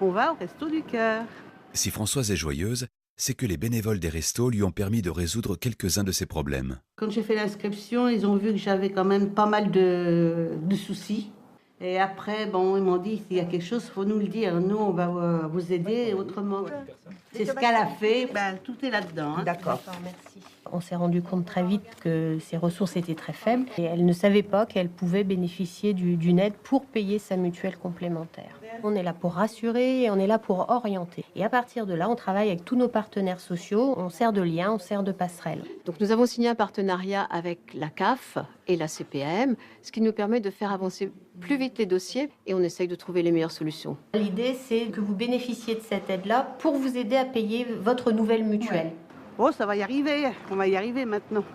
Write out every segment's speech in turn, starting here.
on va au Resto du Cœur. Si Françoise est joyeuse, c'est que les bénévoles des restos lui ont permis de résoudre quelques-uns de ses problèmes. Quand j'ai fait l'inscription, ils ont vu que j'avais quand même pas mal de soucis. Et après, bon, ils m'ont dit, s'il y a quelque chose, il faut nous le dire. Nous, on va vous aider autrement. C'est ce qu'elle a fait, ben, tout est là-dedans. Hein. D'accord, merci. On s'est rendu compte très vite que ses ressources étaient très faibles et elle ne savait pas qu'elle pouvait bénéficier d'une aide pour payer sa mutuelle complémentaire. On est là pour rassurer et on est là pour orienter. Et à partir de là, on travaille avec tous nos partenaires sociaux, on sert de lien, on sert de passerelle. Donc nous avons signé un partenariat avec la CAF et la CPAM, ce qui nous permet de faire avancer plus vite les dossiers et on essaye de trouver les meilleures solutions. L'idée, c'est que vous bénéficiez de cette aide-là pour vous aider à payer votre nouvelle mutuelle. Ouais. Oh, ça va y arriver, on va y arriver maintenant.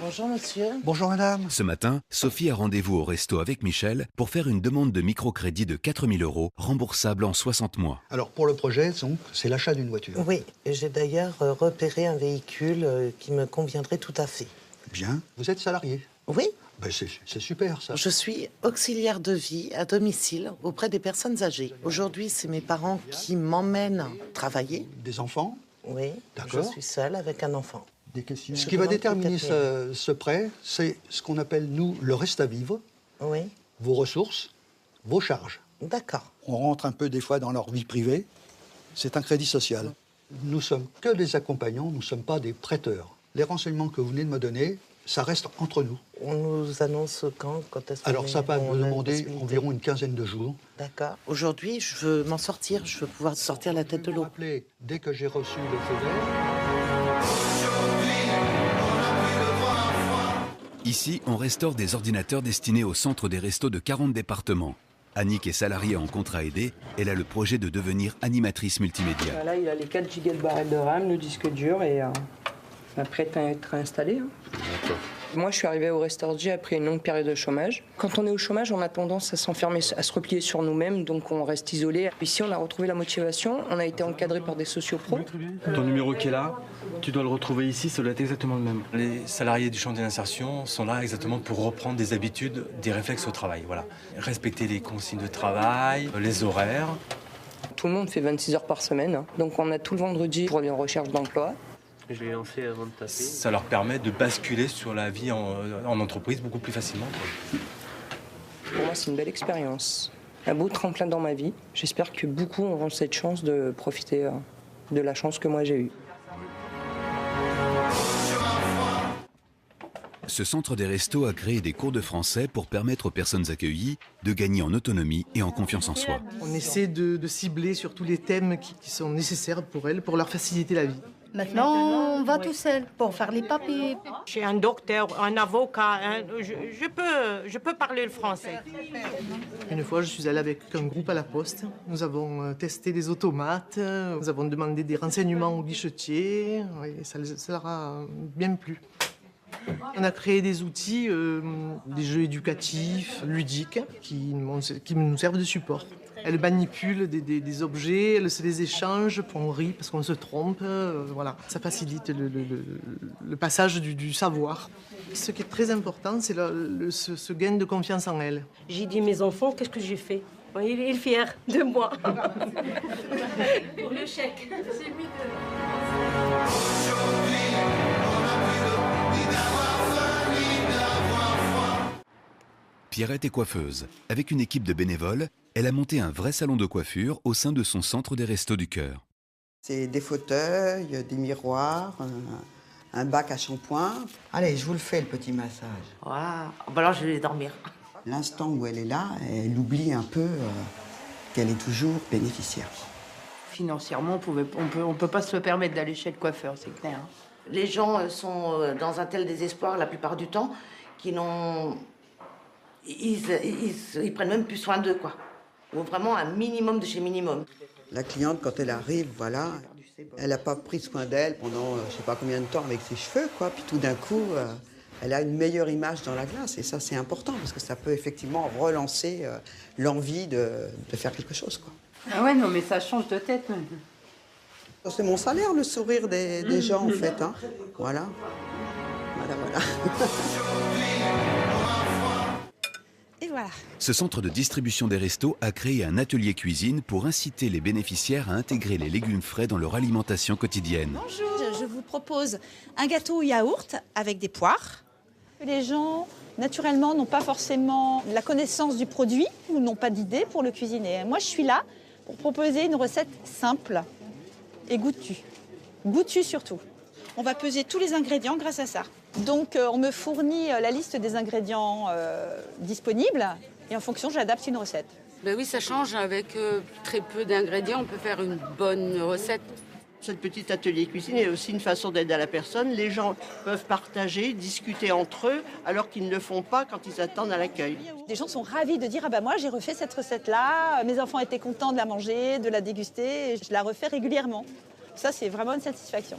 Bonjour monsieur. Bonjour madame. Ce matin, Sophie a rendez-vous au resto avec Michel pour faire une demande de microcrédit de 4 000 € remboursable en 60 mois. Alors pour le projet, donc, c'est l'achat d'une voiture. Oui, et j'ai d'ailleurs repéré un véhicule qui me conviendrait tout à fait. Bien. Vous êtes salarié? Oui. Ben c'est super ça. Je suis auxiliaire de vie à domicile auprès des personnes âgées. Aujourd'hui, c'est mes parents qui m'emmènent travailler. Des enfants? Oui, d'accord. Je suis seule avec un enfant. Des questions. Ce qui va déterminer ce prêt, c'est ce qu'on appelle, nous, le reste à vivre. Oui. Vos ressources, vos charges. D'accord. On rentre un peu des fois dans leur vie privée. C'est un crédit social. Nous sommes que des accompagnants, nous ne sommes pas des prêteurs. Les renseignements que vous venez de me donner, ça reste entre nous. On nous annonce quand est-ce qu'on Alors ça va me demander possibilité. environ une quinzaine de jours. D'accord. Aujourd'hui, je veux m'en sortir, je veux pouvoir sortir la tête de l'eau. Dès que j'ai reçu le feu vert. Ici, on restaure des ordinateurs destinés au centre des restos de 40 départements. Annick est salariée en contrat aidé. Elle a le projet de devenir animatrice multimédia. Là, il a les 4 Go de RAM, le disque dur et prêt à être installé. D'accord. Moi, je suis arrivée au Restorgy après une longue période de chômage. Quand on est au chômage, on a tendance à s'enfermer, à se replier sur nous-mêmes, donc on reste isolé. Ici, on a retrouvé la motivation, on a été encadré par des sociopros. Ton numéro qui est là, tu dois le retrouver ici, ça doit être exactement le même. Les salariés du chantier d'insertion sont là exactement pour reprendre des habitudes, des réflexes au travail. Voilà. Respecter les consignes de travail, les horaires. Tout le monde fait 26 heures par semaine, donc on a tout le vendredi pour aller en recherche d'emploi. Je l'ai lancé avant de taper. Ça leur permet de basculer sur la vie en entreprise beaucoup plus facilement. Pour moi, c'est une belle expérience. Un beau tremplin dans ma vie. J'espère que beaucoup auront cette chance de profiter de la chance que moi j'ai eue. Ce centre des restos a créé des cours de français pour permettre aux personnes accueillies de gagner en autonomie et en confiance en soi. On essaie de cibler sur tous les thèmes qui sont nécessaires pour elles, pour leur faciliter la vie. Maintenant, on va tout seul pour faire les papiers. Je suis un docteur, un avocat, je peux parler le français. Une fois, je suis allée avec un groupe à la poste. Nous avons testé des automates, nous avons demandé des renseignements aux guichetiers, et ça leur a bien plu. On a créé des outils, des jeux éducatifs, ludiques, qui nous servent de support. Elles manipulent des objets, elles se les échangent, on rit parce qu'on se trompe. Voilà. Ça facilite le passage du savoir. Ce qui est très important, c'est ce gain de confiance en elles. J'ai dit, mes enfants, qu'est-ce que j'ai fait? Il est fier de moi. Pour le chèque. C'est lui Pierrette est coiffeuse. Avec une équipe de bénévoles, elle a monté un vrai salon de coiffure au sein de son centre des Restos du Cœur. C'est des fauteuils, des miroirs, un bac à shampoing. Allez, je vous le fais, le petit massage. Waouh, bon alors je vais dormir. L'instant où elle est là, elle oublie un peu qu'elle est toujours bénéficiaire. Financièrement, on peut pas se le permettre d'aller chez le coiffeur, c'est clair. Les gens sont dans un tel désespoir la plupart du temps qu'ils n'ont... Ils prennent même plus soin d'eux, quoi. Ou vraiment un minimum de chez minimum. La cliente, quand elle arrive, voilà, elle n'a pas pris soin d'elle pendant je sais pas combien de temps avec ses cheveux, quoi. Puis tout d'un coup, elle a une meilleure image dans la glace. Et ça, c'est important, parce que ça peut effectivement relancer l'envie de faire quelque chose, quoi. Ah ouais, non, mais ça change de tête, même. C'est mon salaire, le sourire des gens, en fait, hein. Voilà. Voilà. Et voilà. Ce centre de distribution des restos a créé un atelier cuisine pour inciter les bénéficiaires à intégrer les légumes frais dans leur alimentation quotidienne. Bonjour. Je vous propose un gâteau au yaourt avec des poires. Les gens, naturellement, n'ont pas forcément la connaissance du produit ou n'ont pas d'idée pour le cuisiner. Moi, je suis là pour proposer une recette simple et goûtue. Goûtue surtout. On va peser tous les ingrédients grâce à ça. Donc, on me fournit la liste des ingrédients disponibles et en fonction, j'adapte une recette. Ben oui, ça change. Avec très peu d'ingrédients, on peut faire une bonne recette. Cette petite atelier cuisine est aussi une façon d'aider à la personne. Les gens peuvent partager, discuter entre eux, alors qu'ils ne le font pas quand ils attendent à l'accueil. Les gens sont ravis de dire « Ah ben moi, j'ai refait cette recette-là, mes enfants étaient contents de la manger, de la déguster, et je la refais régulièrement ». Ça, c'est vraiment une satisfaction.